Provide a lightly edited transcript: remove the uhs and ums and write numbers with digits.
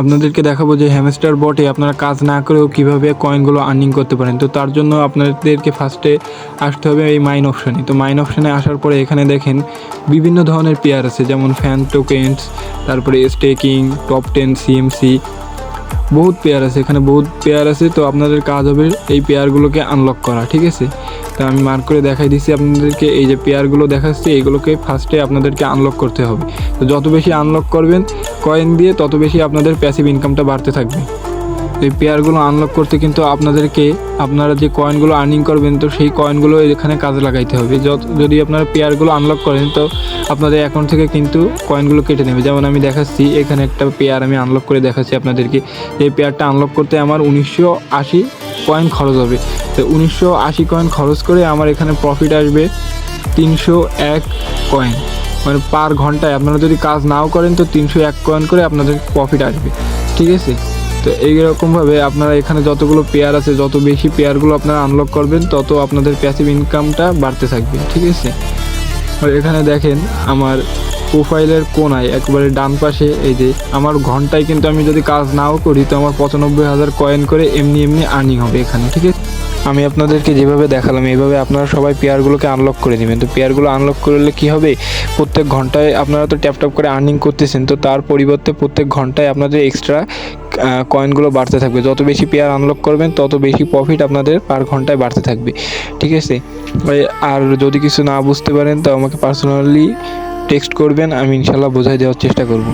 আপনাদেরকে দেখাবো যে হ্যামস্টার বটে আপনারা কাজ না করেও কীভাবে কয়েনগুলো আর্নিং করতে পারেন। তো তার জন্য আপনাদেরকে ফার্স্টে আসতে হবে এই মাইন অপশানে। তো মাইন অপশানে আসার পরে এখানে দেখেন বিভিন্ন ধরনের পেয়ার আছে, যেমন ফ্যান টোকেন্স, তারপরে স্টেকিং, টপ 10 সিএমসি, বহুত পেয়ার আছে, এখানে বহুত পেয়ার আছে। তো আপনাদের কাজ হবে এই পেয়ারগুলোকে আনলক করা, ঠিক আছে। তো আমি মার্ক করে দেখাই দিচ্ছি আপনাদেরকে, এই যে পেয়ারগুলো দেখাচ্ছি এইগুলোকে ফার্স্টে আপনাদেরকে আনলক করতে হবে। তো যত বেশি আনলক করবেন কয়েন দিয়ে তত বেশি আপনাদের প্যাসিভ ইনকামটা বাড়তে থাকবে। এই পেয়ারগুলো আনলক করতে কিন্তু আপনাদেরকে আপনারা যে কয়েনগুলো আর্নিং করবেন তো সেই কয়েনগুলো এখানে কাজে লাগাইতে হবে। যদি আপনারা পেয়ারগুলো আনলক করেন তো আপনাদের অ্যাকাউন্ট থেকে কিন্তু কয়েনগুলো কেটে নেবে। যেমন আমি দেখাচ্ছি, এখানে একটা পেয়ার আমি আনলক করে দেখাচ্ছি আপনাদেরকে। এই পেয়ারটা আনলক করতে আমার 1980 কয়েন খরচ হবে। তো 1980 কয়েন খরচ করে আমার এখানে প্রফিট আসবে 301 কয়েন, মানে পার ঘন্টায়। আপনারা যদি কাজ নাও করেন তো 301 কয়েন করে আপনাদের প্রফিট আসবে, ঠিক আছে। তো এইরকমভাবে আপনারা এখানে যতগুলো পেয়ার আছে, যত বেশি পেয়ারগুলো আপনারা আনলক করবেন তত আপনাদের প্যাসিভ ইনকামটা বাড়তে থাকবে, ঠিক আছে। আর এখানে দেখেন আমার প্রোফাইলের কোনায় একবারে ডান পাশে এই যে আমার ঘন্টায় কিন্তু আমি যদি কাজ নাও করি তো আমার 95,000 কয়েন করে এমনি আর্নিং হবে এখানে, ঠিক আছে। আমি আপনাদেরকে যেভাবে দেখালাম এইভাবে আপনারা সবাই পেয়ারগুলোকে আনলক করে নেবেন। তো পেয়ারগুলো আনলক করলে কী হবে, প্রত্যেক ঘন্টায় আপনারা তো ট্যাপ করে আর্নিং করতেছেন, তো তার পরিবর্তে প্রত্যেক ঘন্টায় আপনাদের এক্সট্রা কয়েনগুলো বাড়তে থাকবে। যত বেশি পেয়ার আনলক করবেন তত বেশি প্রফিট আপনাদের পার ঘন্টায় বাড়তে থাকবে, ঠিক আছে। আর যদি কিছু না বুঝতে পারেন তো আমাকে পার্সোনালি টেক্সট করবেন, আমি ইনশাল্লাহ বোঝাই দেওয়ার চেষ্টা করব।